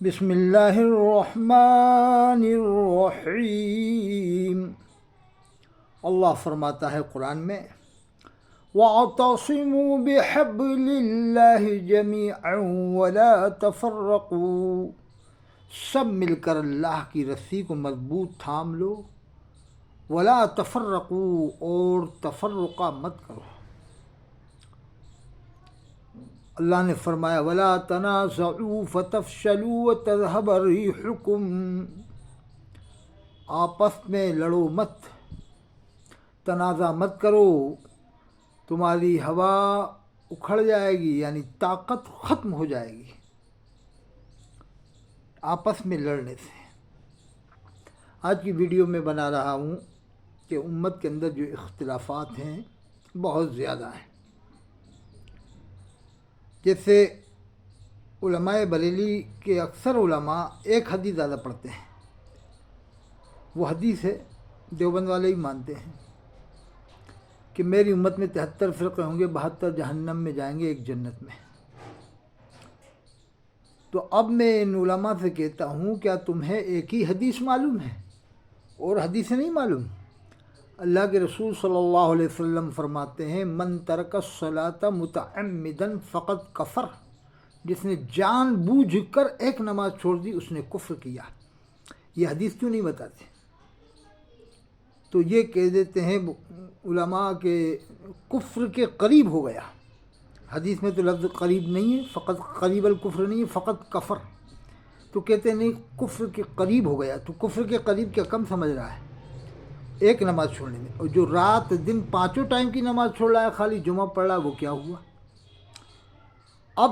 بسم اللہ الرحمن الرحیم۔ اللہ فرماتا ہے قرآن میں، وَاعْتَصِمُوا بِحَبْلِ اللَّهِ جَمِيعًا وَلَا تَفَرَّقُوا، سب مل کر اللہ کی رسی کو مضبوط تھام لو، وَلَا تَفَرَّقُوا، اور تفرقہ مت کرو۔ اللہ نے فرمایا وَلَا تَنَازَعُوا فَتَفْشَلُوا وَتَذْهَبَ رِيحُكُمْ، آپس میں لڑو مت، تنازع مت کرو، تمہاری ہوا اکھڑ جائے گی، یعنی طاقت ختم ہو جائے گی آپس میں لڑنے سے۔ آج کی ویڈیو میں بنا رہا ہوں کہ امت کے اندر جو اختلافات ہیں بہت زیادہ ہیں۔ جیسے علماء بریلی کے اکثر علماء ایک حدیث زیادہ پڑھتے ہیں، وہ حدیث ہے دیوبند والے ہی مانتے ہیں کہ میری امت میں 73 فرقے ہوں گے، 72 جہنم میں جائیں گے، ایک جنت میں۔ تو اب میں ان علماء سے کہتا ہوں، کیا تمہیں ایک ہی حدیث معلوم ہے اور حدیثیں نہیں معلوم؟ اللہ کے رسول صلی اللہ علیہ وسلم فرماتے ہیں من ترک الصلاۃ متعمدا فقد کفر، جس نے جان بوجھ کر ایک نماز چھوڑ دی اس نے کفر کیا۔ یہ حدیث کیوں نہیں بتاتے؟ تو یہ کہہ دیتے ہیں علماء کہ کفر کے قریب ہو گیا۔ حدیث میں تو لفظ قریب نہیں ہے، فقط قریب الکفر نہیں ہے، فقط کفر۔ تو کہتے ہیں نہیں، کفر کے قریب ہو گیا۔ تو کفر کے قریب کیا کم سمجھ رہا ہے ایک نماز چھوڑنے میں؟ اور جو رات دن پانچوں ٹائم کی نماز چھوڑ رہا ہے، خالی جمعہ پڑھ رہا ہے، وہ کیا ہوا؟ اب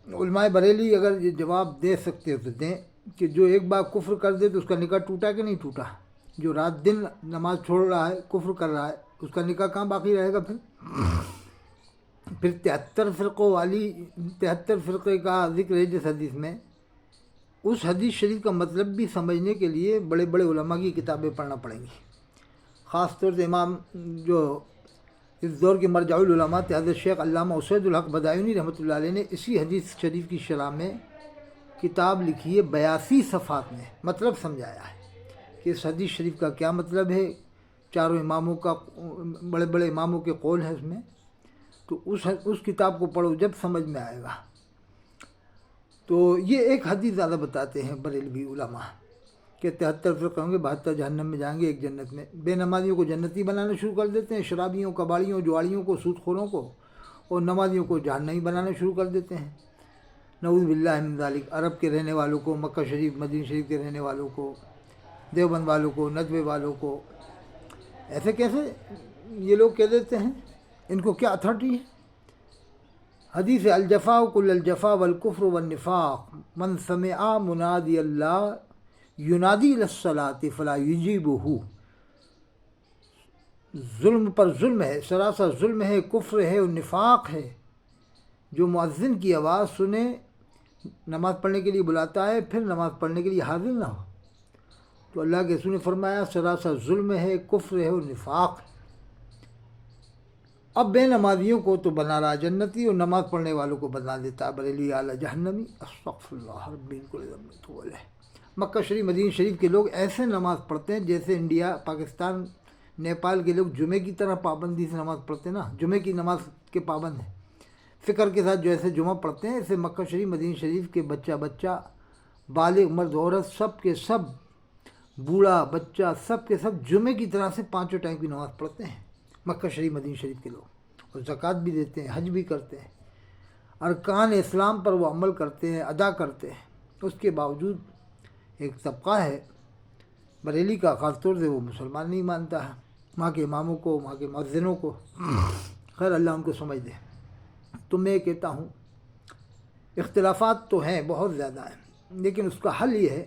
علماء بریلی اگر یہ جواب دے سکتے تو دیں کہ جو ایک بار کفر کر دے تو اس کا نکاح ٹوٹا کہ نہیں ٹوٹا؟ جو رات دن نماز چھوڑ رہا ہے، کفر کر رہا ہے، اس کا نکاح کہاں باقی رہے گا؟ پھر 73 فرقے کا ذکر ہے جس حدیث میں، اس حدیث شریف کا مطلب بھی سمجھنے کے لیے بڑے بڑے علماء کی کتابیں پڑھنا پڑیں گی۔ خاص طور سے امام جو اس دور کے مرجع العلماء تھے حضرت شیخ علامہ اسید الحق بدایونی رحمۃ اللہ علیہ نے اسی حدیث شریف کی شرح میں کتاب لکھی ہے، 82 صفحات میں مطلب سمجھایا ہے کہ اس حدیث شریف کا کیا مطلب ہے۔ چاروں اماموں کا، بڑے بڑے اماموں کے قول ہیں اس میں، تو اس کتاب کو پڑھو، جب سمجھ میں آئے گا۔ تو یہ ایک حدیث زیادہ بتاتے ہیں بریلوی علماء کہ 73 فرقے ہوں گے، 72 جہنم میں جائیں گے، ایک جنت میں۔ بے نمازیوں کو جنتی بنانا شروع کر دیتے ہیں، شرابیوں، کباڑیوں، جواڑیوں کو، سود خوروں کو، اور نمازیوں کو جہنمی بنانا شروع کر دیتے ہیں۔ نعوذ باللہ من ذالک۔ عرب کے رہنے والوں کو، مکہ شریف مدینہ شریف کے رہنے والوں کو، دیوبند والوں کو، ندوے والوں کو، ایسے کیسے یہ لوگ کہہ دیتے ہیں؟ ان کو کیا اتھارٹی ہے؟ حدیث الجفا کل الجفا والکفر والنفاق من سمع منادی اللہ ینادی للصلاۃ فلا یجیبہ، ظلم پر ظلم ہے، سراسر ظلم ہے، کفر ہے اور نفاق ہے۔ جو مؤذن کی آواز سنے، نماز پڑھنے کے لیے بلاتا ہے، پھر نماز پڑھنے کے لیے حاضر نہ ہو، تو اللہ کے رسول نے فرمایا سراسر ظلم ہے، کفر ہے اور نفاق ہے۔ اب بے نمازیوں کو تو بنا رہا جنتی اور نماز پڑھنے والوں کو بنا دیتا بریلی اعلیٰ جہنمی۔ استغفر اللہ ربی کل ذنب توب الیہ۔ مکہ شریف مدینہ شریف کے لوگ ایسے نماز پڑھتے ہیں جیسے انڈیا، پاکستان، نیپال کے لوگ جمعے کی طرح پابندی سے نماز پڑھتے ہیں نا، جمعے کی نماز کے پابند ہیں، فکر کے ساتھ جو ایسے جمعہ پڑھتے ہیں، ایسے مکہ شریف مدینہ شریف کے بچہ، بالغ، مرد، عورت، سب کے سب، بوڑھا بچہ، سب کے سب جمعے کی طرح سے پانچوں ٹائم کی نماز پڑھتے ہیں مکہ شریف مدینہ شریف کے لوگ، اور زکوٰۃ بھی دیتے ہیں، حج بھی کرتے ہیں، ارکان اسلام پر وہ عمل کرتے ہیں، ادا کرتے ہیں۔ اس کے باوجود ایک طبقہ ہے بریلی کا، خاص طور سے وہ مسلمان نہیں مانتا ہے، وہاں کے اماموں کو، وہاں کے مؤذنوں کو، خیر اللہ ان کو سمجھ دے۔ تو میں کہتا ہوں اختلافات تو ہیں، بہت زیادہ ہیں، لیکن اس کا حل یہ ہے،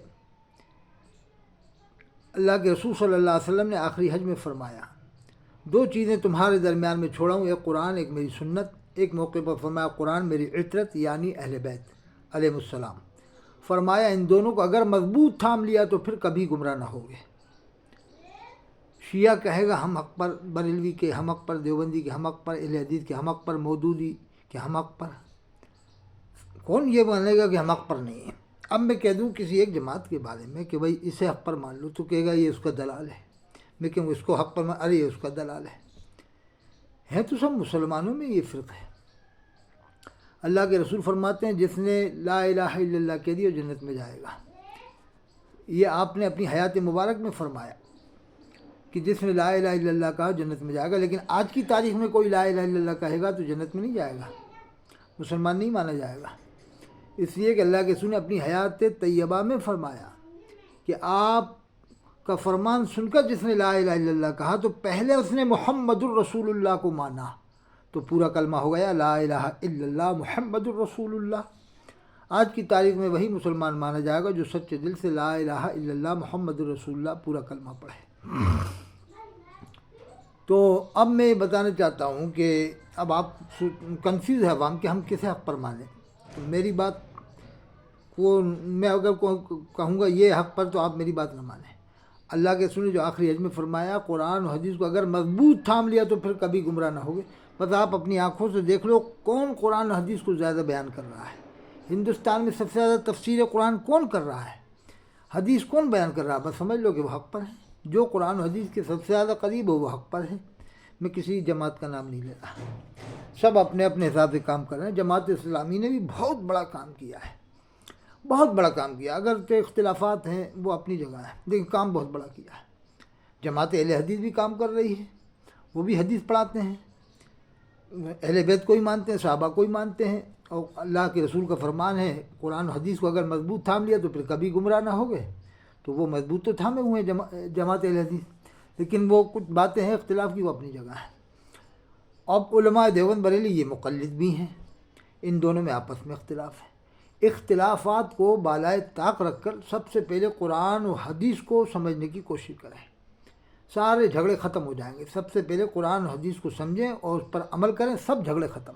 اللہ کے رسول صلی اللہ علیہ وسلم نے آخری حج میں فرمایا 2 چیزیں تمہارے درمیان میں چھوڑا ہوں، ایک قرآن، ایک میری سنت۔ ایک موقع پر فرمایا قرآن میری عطرت، یعنی اہل بیت علیہ السلام۔ فرمایا ان دونوں کو اگر مضبوط تھام لیا تو پھر کبھی گمراہ نہ ہوگے۔ شیعہ کہے گا ہم حق پر، بریلوی کے ہم حق پر، دیوبندی کے ہم حق پر، اہل حدیث کے ہم حق پر، مودودی کے ہم حق پر۔ کون یہ مانے گا کہ ہم حق پر نہیں ہیں؟ اب میں کہہ دوں کسی ایک جماعت کے بارے میں کہ بھائی اسے حق پر مان لو تو کہے گا یہ اس کا دلال ہے، میں کہوں اس کو حق پر مان، ارے یہ اس کا دلال ہے تو سب مسلمانوں میں یہ فرق ہے۔ اللہ کے رسول فرماتے ہیں جس نے لا الہ الا اللہ کہہ دی وہ جنت میں جائے گا۔ یہ آپ نے اپنی حیات مبارک میں فرمایا کہ جس نے لا الہ الا اللہ کہا جنت میں جائے گا، لیکن آج کی تاریخ میں کوئی لا الہ الا اللہ کہے گا تو جنت میں نہیں جائے گا، مسلمان نہیں مانا جائے گا، اس لیے کہ اللہ کے رسول نے اپنی حیات طیبہ میں فرمایا کہ آپ کا فرمان سن کر جس نے لا الہ الا اللہ کہا تو پہلے اس نے محمد الرسول اللہ کو مانا تو پورا کلمہ ہو گیا لا الہ الا اللہ محمد الرسول اللہ۔ آج کی تاریخ میں وہی مسلمان مانا جائے گا جو سچے دل سے لا الہ الا اللہ محمد الرسول اللہ پورا کلمہ پڑھے۔ تو اب میں بتانا چاہتا ہوں کہ اب آپ کنفیوز ہے عوام کہ ہم کسے حق پر مانیں، تو میری بات کو میں اگر کہوں گا یہ حق پر تو آپ میری بات نہ مانیں۔ اللہ کے رسول نے جو آخری حج میں فرمایا قرآن و حدیث کو اگر مضبوط تھام لیا تو پھر کبھی گمراہ نہ ہوگے۔ بس آپ اپنی آنکھوں سے دیکھ لو کون قرآن و حدیث کو زیادہ بیان کر رہا ہے، ہندوستان میں سب سے زیادہ تفسیر قرآن کون کر رہا ہے، حدیث کون بیان کر رہا ہے، بس سمجھ لو کہ وہ حق پر ہے۔ جو قرآن و حدیث کے سب سے زیادہ قریب ہو وہ حق پر ہے۔ میں کسی جماعت کا نام نہیں لے رہا، سب اپنے اپنے حساب سے کام کر رہے ہیں۔ جماعت اسلامی نے بھی بہت بڑا کام کیا ہے، بہت بڑا کام کیا، اگر تو اختلافات ہیں وہ اپنی جگہ ہے لیکن کام بہت بڑا کیا ہے۔ جماعت اہل حدیث بھی کام کر رہی ہے، وہ بھی حدیث پڑھاتے ہیں، اہل بیت کو ہی مانتے ہیں، صحابہ کو ہی مانتے ہیں، اور اللہ کے رسول کا فرمان ہے قرآن و حدیث کو اگر مضبوط تھام لیا تو پھر کبھی گمراہ نہ ہوگے، تو وہ مضبوط تو تھامے ہوئے ہیں جماعت اہل حدیث، لیکن وہ کچھ باتیں ہیں اختلاف کی وہ اپنی جگہ ہے۔ اب علماء دیوبند بریلی یہ مقلد بھی ہیں، ان دونوں میں آپس میں اختلاف ہے۔ اختلافات کو بالائے طاق رکھ کر سب سے پہلے قرآن و حدیث کو سمجھنے کی کوشش کریں، سارے جھگڑے ختم ہو جائیں گے۔ سب سے پہلے قرآن و حدیث کو سمجھیں اور اس پر عمل کریں، سب جھگڑے ختم۔